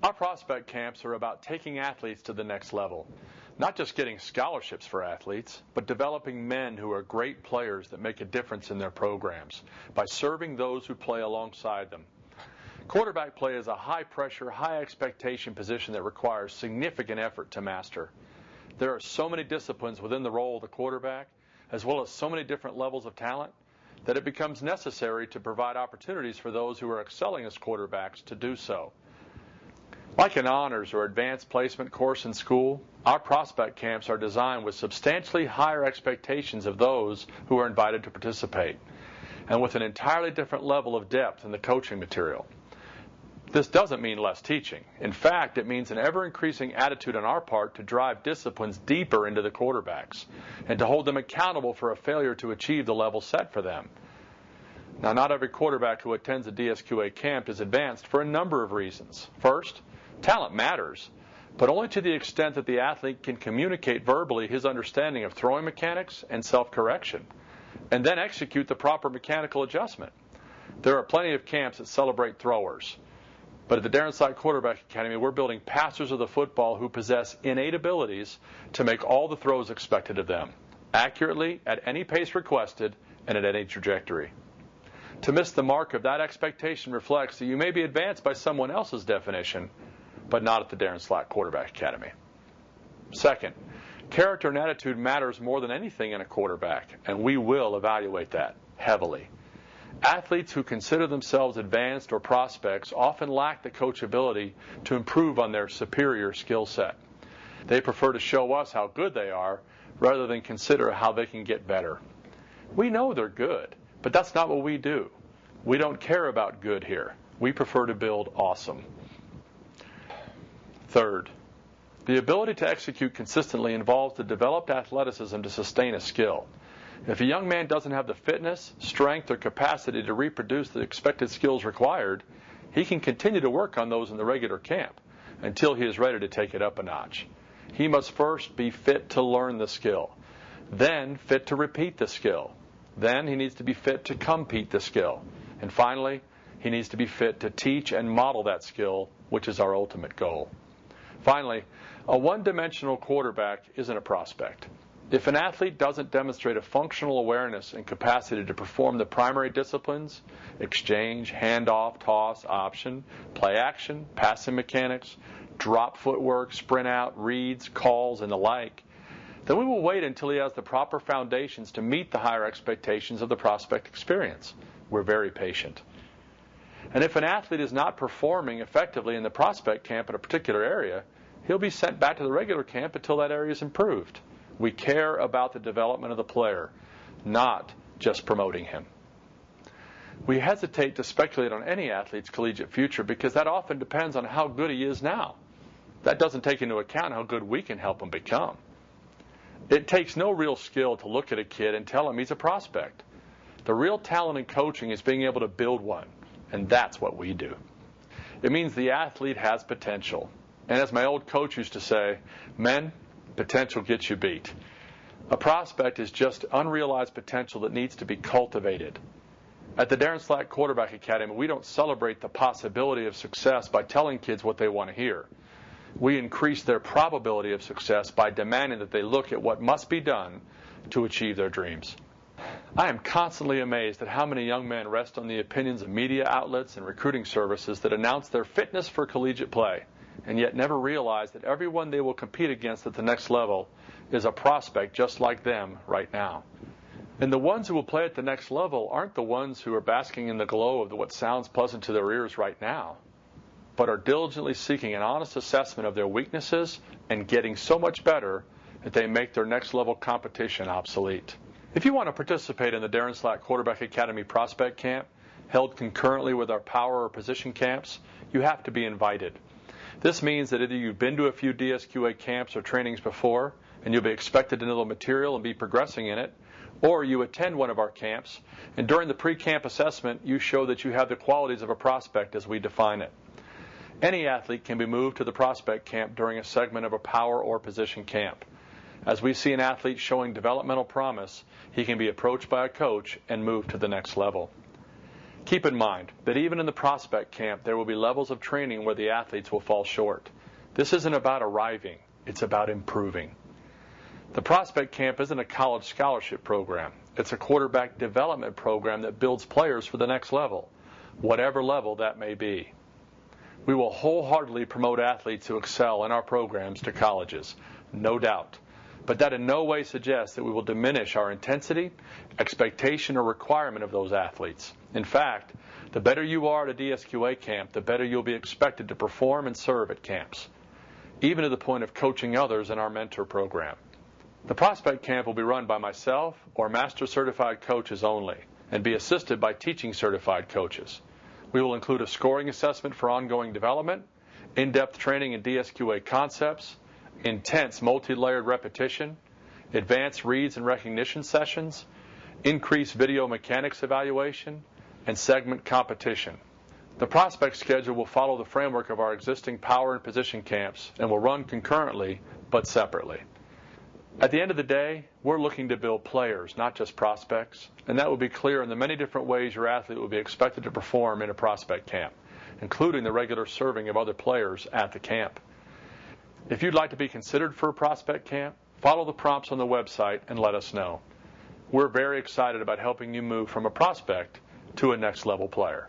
Our prospect camps are about taking athletes to the next level. Not just getting scholarships for athletes, but developing men who are great players that make a difference in their programs by serving those who play alongside them. Quarterback play is a high-pressure, high-expectation position that requires significant effort to master. There are so many disciplines within the role of the quarterback, as well as so many different levels of talent, that it becomes necessary to provide opportunities for those who are excelling as quarterbacks to do so. Like an honors or advanced placement course in school, our prospect camps are designed with substantially higher expectations of those who are invited to participate, and with an entirely different level of depth in the coaching material. This doesn't mean less teaching. In fact, it means an ever-increasing attitude on our part to drive disciplines deeper into the quarterbacks and to hold them accountable for a failure to achieve the level set for them. Now, not every quarterback who attends a DSQA camp is advanced for a number of reasons. First, talent matters, but only to the extent that the athlete can communicate verbally his understanding of throwing mechanics and self-correction, and then execute the proper mechanical adjustment. There are plenty of camps that celebrate throwers, but at the Darren Slack Quarterback Academy, we're building passers of the football who possess innate abilities to make all the throws expected of them, accurately, at any pace requested, and at any trajectory. To miss the mark of that expectation reflects that you may be advanced by someone else's definition, but not at the Darren Slack Quarterback Academy. Second, character and attitude matters more than anything in a quarterback, and we will evaluate that heavily. Athletes who consider themselves advanced or prospects often lack the coachability to improve on their superior skill set. They prefer to show us how good they are rather than consider how they can get better. We know they're good, but that's not what we do. We don't care about good here. We prefer to build awesome. Third, the ability to execute consistently involves the developed athleticism to sustain a skill. If a young man doesn't have the fitness, strength, or capacity to reproduce the expected skills required, he can continue to work on those in the regular camp until he is ready to take it up a notch. He must first be fit to learn the skill, then fit to repeat the skill, then he needs to be fit to compete the skill, and finally, he needs to be fit to teach and model that skill, which is our ultimate goal. Finally, a one-dimensional quarterback isn't a prospect. If an athlete doesn't demonstrate a functional awareness and capacity to perform the primary disciplines, exchange, handoff, toss, option, play action, passing mechanics, drop footwork, sprint out, reads, calls, and the like, then we will wait until he has the proper foundations to meet the higher expectations of the prospect experience. We're very patient. And if an athlete is not performing effectively in the prospect camp in a particular area, he'll be sent back to the regular camp until that area is improved. We care about the development of the player, not just promoting him. We hesitate to speculate on any athlete's collegiate future because that often depends on how good he is now. That doesn't take into account how good we can help him become. It takes no real skill to look at a kid and tell him he's a prospect. The real talent in coaching is being able to build one, and that's what we do. It means the athlete has potential. And as my old coach used to say, men, potential gets you beat. A prospect is just unrealized potential that needs to be cultivated. At the Darren Slack Quarterback Academy, we don't celebrate the possibility of success by telling kids what they want to hear. We increase their probability of success by demanding that they look at what must be done to achieve their dreams. I am constantly amazed at how many young men rest on the opinions of media outlets and recruiting services that announce their fitness for collegiate play, and yet never realize that everyone they will compete against at the next level is a prospect just like them right now. And the ones who will play at the next level aren't the ones who are basking in the glow of what sounds pleasant to their ears right now, but are diligently seeking an honest assessment of their weaknesses and getting so much better that they make their next level competition obsolete. If you want to participate in the Darren Slack Quarterback Academy Prospect Camp, held concurrently with our power or position camps, you have to be invited. This means that either you've been to a few DSQA camps or trainings before, and you'll be expected to know the material and be progressing in it, or you attend one of our camps, and during the pre-camp assessment, you show that you have the qualities of a prospect as we define it. Any athlete can be moved to the prospect camp during a segment of a power or position camp. As we see an athlete showing developmental promise, he can be approached by a coach and moved to the next level. Keep in mind that even in the prospect camp, there will be levels of training where the athletes will fall short. This isn't about arriving, it's about improving. The prospect camp isn't a college scholarship program. It's a quarterback development program that builds players for the next level, whatever level that may be. We will wholeheartedly promote athletes who excel in our programs to colleges, no doubt. But that in no way suggests that we will diminish our intensity, expectation, or requirement of those athletes. In fact, the better you are at a DSQA camp, the better you'll be expected to perform and serve at camps, even to the point of coaching others in our mentor program. The prospect camp will be run by myself or master certified coaches only, and be assisted by teaching certified coaches. We will include a scoring assessment for ongoing development, in-depth training in DSQA concepts, intense multi-layered repetition, advanced reads and recognition sessions, increased video mechanics evaluation, and segment competition. The prospect schedule will follow the framework of our existing power and position camps and will run concurrently but separately. At the end of the day, we're looking to build players, not just prospects, and that will be clear in the many different ways your athlete will be expected to perform in a prospect camp, including the regular serving of other players at the camp. If you'd like to be considered for a prospect camp, follow the prompts on the website and let us know. We're very excited about helping you move from a prospect to a next level player.